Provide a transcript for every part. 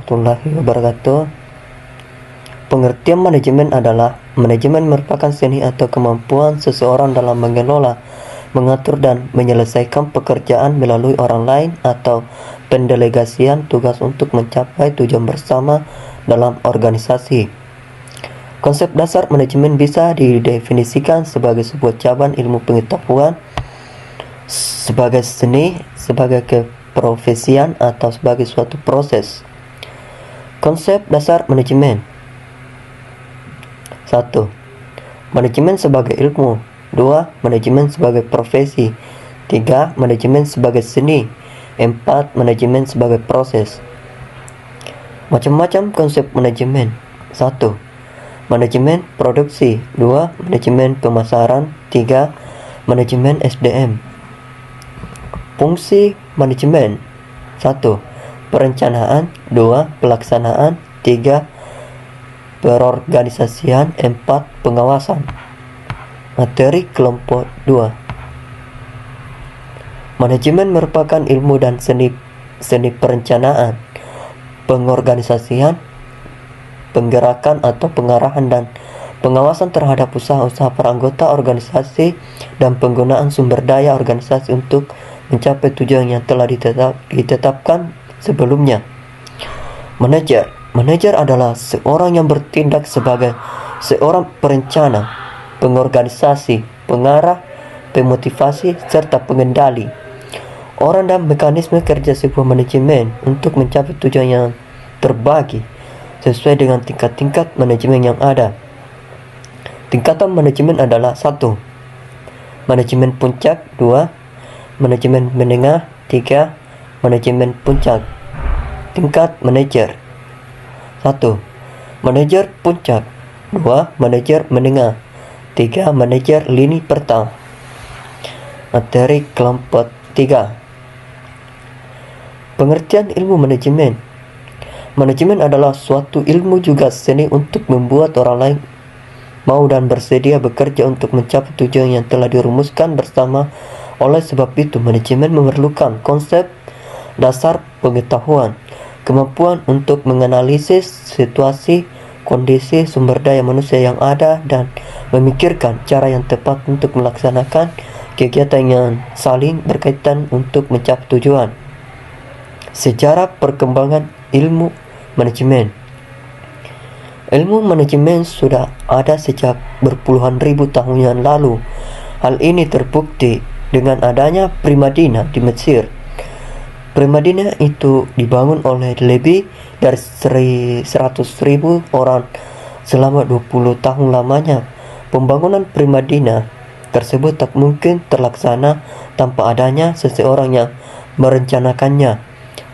warahmatullahi wabarakatuh. Pengertian manajemen adalah manajemen merupakan seni atau kemampuan seseorang dalam mengelola, mengatur dan menyelesaikan pekerjaan melalui orang lain atau pendelegasian tugas untuk mencapai tujuan bersama dalam organisasi. Konsep dasar manajemen bisa didefinisikan sebagai sebuah cabang ilmu pengetahuan, sebagai seni, sebagai keprofesian, atau sebagai suatu proses. Konsep dasar manajemen: 1. Manajemen sebagai ilmu. 2. Manajemen sebagai profesi. 3. Manajemen sebagai seni. 4. Manajemen sebagai proses. Macam-macam konsep manajemen. 1. Manajemen produksi. 2. Manajemen pemasaran. 3. Manajemen SDM. Fungsi manajemen: 1. Perencanaan. 2. Pelaksanaan. 3. Perorganisasian. 4. Pengawasan. Materi kelompok 2. Manajemen merupakan ilmu dan seni perencanaan, pengorganisasian, penggerakan atau pengarahan dan pengawasan terhadap usaha-usaha peranggota organisasi dan penggunaan sumber daya organisasi untuk mencapai tujuan yang telah ditetapkan sebelumnya. Manajer adalah seorang yang bertindak sebagai seorang perencana, pengorganisasi, pengarah, pemotivasi, serta pengendali. Orang dan mekanisme kerja sebuah manajemen untuk mencapai tujuan yang terbagi sesuai dengan tingkat-tingkat manajemen yang ada. Tingkatan manajemen adalah: 1. Manajemen puncak. 2. Manajemen menengah. 3. Manajemen puncak. Tingkat manajer: 1. Manajer puncak. 2. Manajer menengah. 3. Manajer lini pertama. Materi kelompok 3. Pengertian ilmu manajemen. Manajemen adalah suatu ilmu juga seni untuk membuat orang lain mau dan bersedia bekerja untuk mencapai tujuan yang telah dirumuskan bersama. Oleh sebab itu, manajemen memerlukan konsep dasar pengetahuan, kemampuan untuk menganalisis situasi, kondisi, sumber daya manusia yang ada, dan memikirkan cara yang tepat untuk melaksanakan kegiatan yang saling berkaitan untuk mencapai tujuan. Sejarah perkembangan ilmu manajemen. Ilmu manajemen sudah ada sejak berpuluhan ribu tahun yang lalu. Hal ini terbukti dengan adanya Primadina di Mesir. Primadina itu dibangun oleh lebih dari 100.000 orang selama 20 tahun lamanya. Pembangunan Primadina tersebut tak mungkin terlaksana tanpa adanya seseorang yang merencanakannya,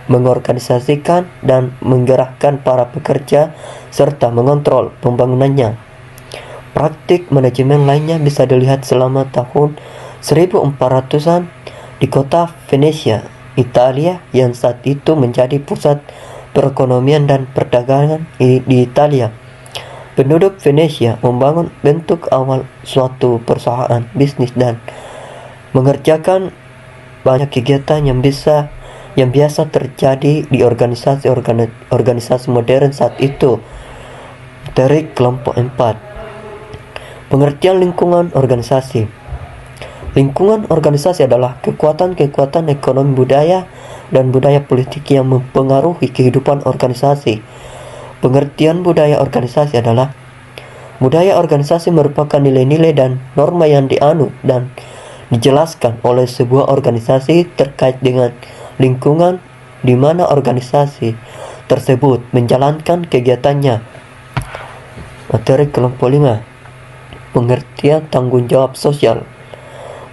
mengorganisasikan dan menggerakkan para pekerja serta mengontrol pembangunannya. Praktik manajemen lainnya bisa dilihat selama tahun 1400-an di kota Venesia, Italia, yang saat itu menjadi pusat perekonomian dan perdagangan di Italia. Penduduk Venesia membangun bentuk awal suatu perusahaan bisnis dan mengerjakan banyak kegiatan yang biasa terjadi di organisasi modern saat itu. Dari kelompok 4. Pengertian lingkungan organisasi. Lingkungan organisasi adalah kekuatan-kekuatan ekonomi budaya dan budaya politik yang mempengaruhi kehidupan organisasi. Pengertian budaya organisasi adalah: budaya organisasi merupakan nilai-nilai dan norma yang dianut dan dijelaskan oleh sebuah organisasi terkait dengan lingkungan di mana organisasi tersebut menjalankan kegiatannya. Materi kelompok 5. Pengertian tanggung jawab sosial.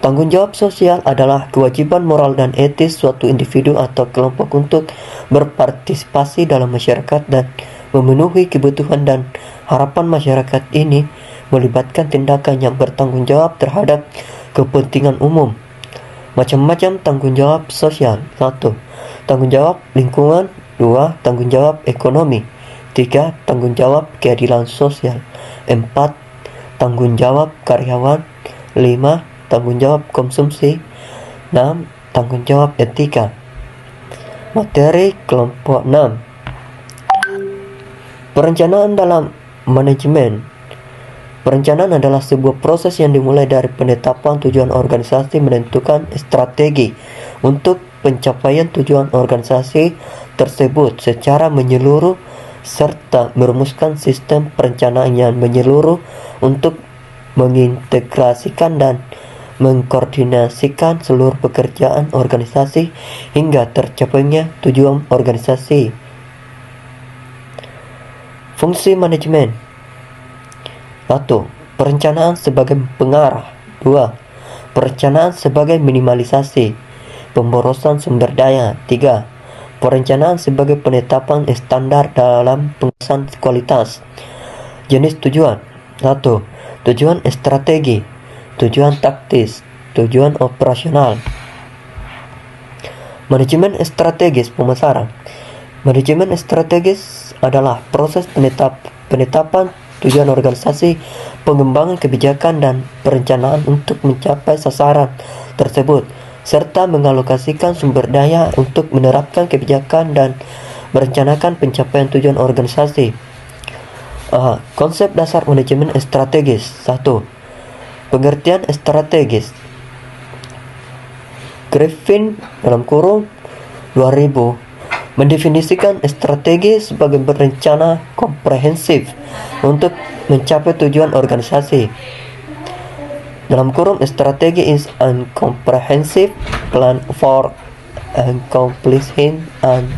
Tanggung jawab sosial adalah kewajiban moral dan etis suatu individu atau kelompok untuk berpartisipasi dalam masyarakat dan memenuhi kebutuhan dan harapan masyarakat. Ini melibatkan tindakan yang bertanggung jawab terhadap kepentingan umum. Macam-macam tanggung jawab sosial: 1. Tanggung jawab lingkungan. 2. Tanggung jawab ekonomi. 3. Tanggung jawab keadilan sosial. 4. Tanggung jawab karyawan. 5. Tanggung jawab konsumsi. 6. Tanggung jawab etika. Materi kelompok 6. Perencanaan dalam manajemen. Perencanaan adalah sebuah proses yang dimulai dari penetapan tujuan organisasi, menentukan strategi untuk pencapaian tujuan organisasi tersebut secara menyeluruh, serta merumuskan sistem perencanaan yang menyeluruh untuk mengintegrasikan dan mengkoordinasikan seluruh pekerjaan organisasi hingga tercapainya tujuan organisasi. Fungsi manajemen. 1. Perencanaan sebagai pengarah. 2. Perencanaan sebagai minimalisasi pemborosan sumber daya. 3. Perencanaan sebagai penetapan standar dalam pengurusan kualitas. Jenis tujuan. 1. Tujuan strategi, tujuan taktis, tujuan operasional. Manajemen strategis pemasaran. Manajemen strategis adalah proses penetapan tujuan organisasi, pengembangan kebijakan dan perencanaan untuk mencapai sasaran tersebut, serta mengalokasikan sumber daya untuk menerapkan kebijakan dan merencanakan pencapaian tujuan organisasi. Konsep dasar manajemen strategis. 1. Pengertian strategis. Griffin (2000) mendefinisikan strategi sebagai berencana komprehensif untuk mencapai tujuan organisasi. Strategi is a comprehensive plan for accomplishing an